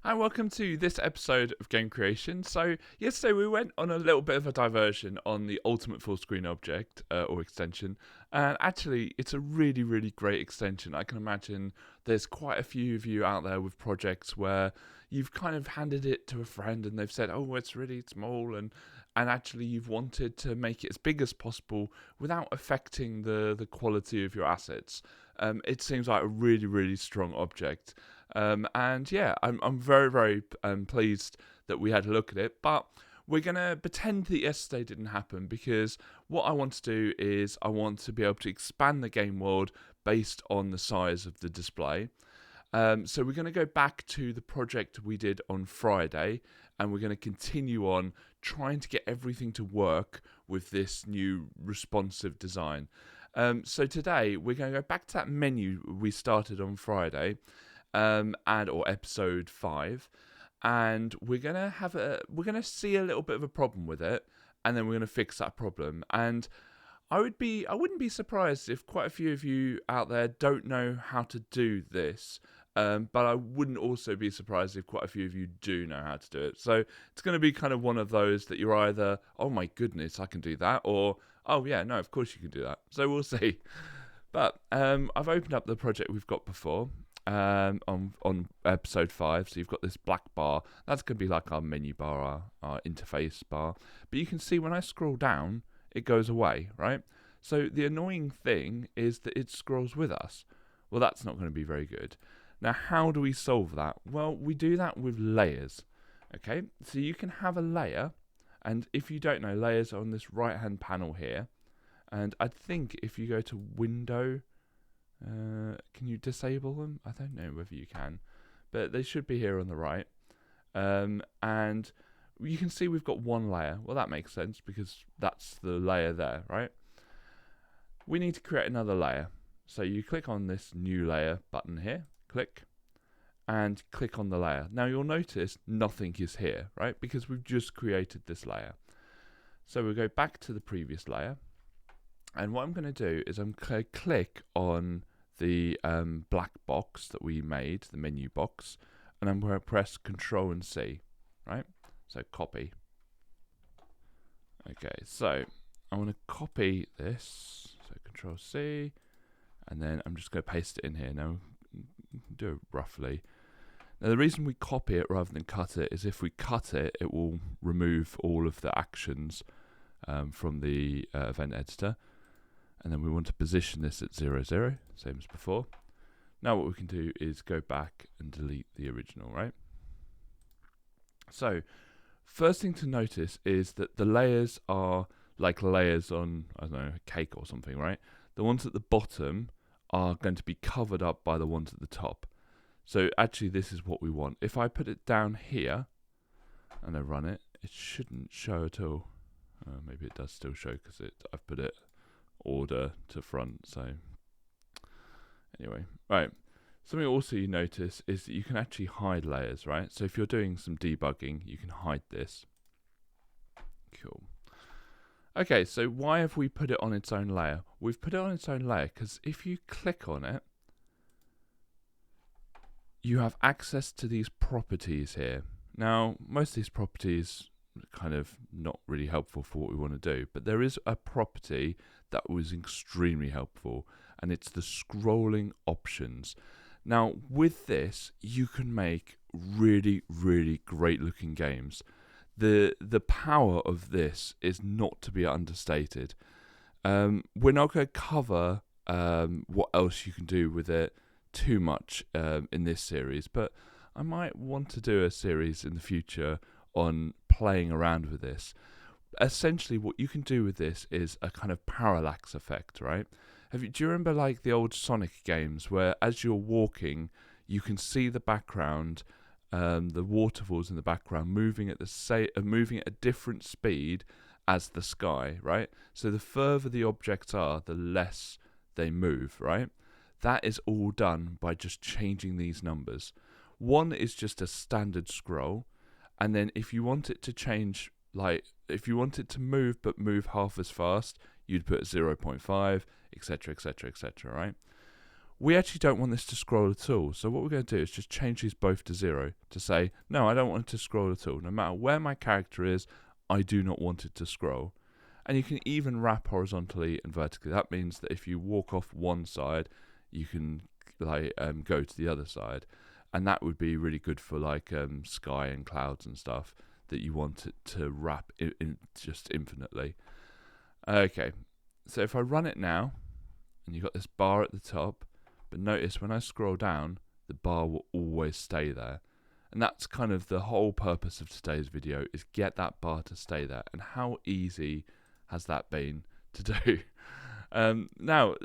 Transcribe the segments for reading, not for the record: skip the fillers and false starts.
Hi, welcome to this episode of Game Creation. So, yesterday we went on a little bit of a diversion on the Ultimate Full Screen Object or extension, and actually, it's a really, really great extension. I can imagine there's quite a few of you out there with projects where you've kind of handed it to a friend and they've said, "Oh, it's really small," and actually you've wanted to make it as big as possible without affecting the quality of your assets. It seems like a really, really strong object. And yeah, I'm very, very pleased that we had a look at it. But we're going to pretend that yesterday didn't happen, because what I want to do is I want to be able to expand the game world based on the size of the display. So we're going to go back to the project we did on Friday, and we're going to continue on trying to get everything to work with this new responsive design. So today we're going to go back to that menu we started on Friday, or episode 5, and we're gonna see a little bit of a problem with it, and then we're gonna fix that problem. And I wouldn't be surprised if quite a few of you out there don't know how to do this. But I wouldn't also be surprised if quite a few of you do know how to do it. So it's going to be kind of one of those that you're either, "Oh my goodness, I can do that," or, "Oh yeah, no, of course you can do that." So we'll see. But I've opened up the project we've got before, on episode 5. So you've got this black bar. That's going to be like our menu bar, our interface bar. But you can see when I scroll down, it goes away, right? So the annoying thing is that it scrolls with us. Well, that's not going to be very good. Now, how do we solve that? Well, we do that with layers. Okay, so you can have a layer, and if you don't know, layers are on this right-hand panel here. And I think if you go to Window, can you disable them? I don't know whether you can, but they should be here on the right. And you can see we've got one layer. Well, that makes sense because that's the layer there, right? We need to create another layer. So you click on this new layer button here, click, and click on the layer. Now you'll notice nothing is here, right? Because we've just created this layer. So we'll go back to the previous layer. And what I'm going to do is I'm going to click on the black box that we made, the menu box, and I'm going to press Control and C, right? So copy. Okay, so I want to copy this. So Control C, and then I'm just going to paste it in here. Now, do it roughly. Now, the reason we copy it rather than cut it is if we cut it, it will remove all of the actions from the event editor. And then we want to position this at 0, 0, same as before. Now what we can do is go back and delete the original, right? So, first thing to notice is that the layers are like layers on, I don't know, a cake or something, right? The ones at the bottom are going to be covered up by the ones at the top. So actually this is what we want. If I put it down here and I run it, it shouldn't show at all. Maybe it does still show because I've put it order to front. So anyway, right, something also you notice is that you can actually hide layers, right? So if you're doing some debugging, you can hide this. Cool. Okay, so why have we put it on its own layer? We've put it on its own layer because if you click on it, you have access to these properties here. Now, most of these properties are kind of not really helpful for what we want to do, but there is a property that was extremely helpful, and it's the scrolling options. Now, with this, you can make really, really great looking games. The power of this is not to be understated. We're not going to cover what else you can do with it too much in this series, but I might want to do a series in the future on playing around with this. Essentially, what you can do with this is a kind of parallax effect, right? Do you remember like the old Sonic games where as you're walking, you can see the background, the waterfalls in the background moving at a different speed as the sky, right? So the further the objects are, the less they move, right? That is all done by just changing these numbers. One is just a standard scroll, and then if you want it to change, like if you want it to move but move half as fast, you'd put 0.5, etc., etc., etc., right? we actually don't want this to scroll at all. So what we're going to do is just change these both to 0 to say, no, I don't want it to scroll at all. No matter where my character is, I do not want it to scroll. And you can even wrap horizontally and vertically. That means that if you walk off one side, you can go to the other side. And that would be really good for sky and clouds and stuff that you want it to wrap in just infinitely. Okay, so if I run it now, and you've got this bar at the top, but notice when I scroll down, the bar will always stay there. And that's kind of the whole purpose of today's video, is get that bar to stay there. And how easy has that been to do? Now,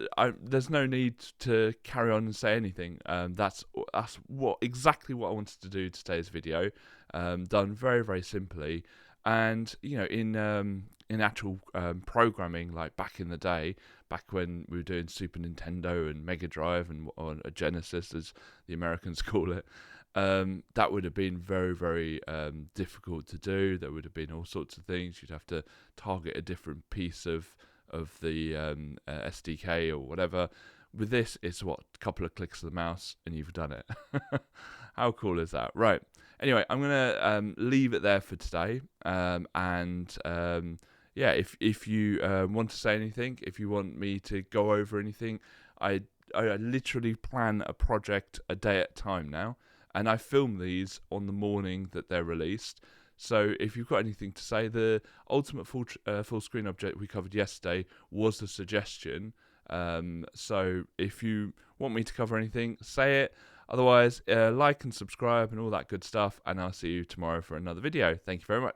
there's no need to carry on and say anything. That's exactly what I wanted to do today's video. Done very, very simply. And in actual programming, like back in the day, back when we were doing Super Nintendo and Mega Drive and or a Genesis, as the Americans call it, that would have been very, very difficult to do. There would have been all sorts of things. You'd have to target a different piece of the SDK or whatever. With this, it's a couple of clicks of the mouse and you've done it. How cool is that? Right. Anyway, I'm gonna leave it there for today. If you want to say anything, if you want me to go over anything, I literally plan a project a day at a time now, and I film these on the morning that they're released. So if you've got anything to say, the ultimate full screen object we covered yesterday was a suggestion. So if you want me to cover anything, say it. Otherwise, like and subscribe and all that good stuff, and I'll see you tomorrow for another video. Thank you very much.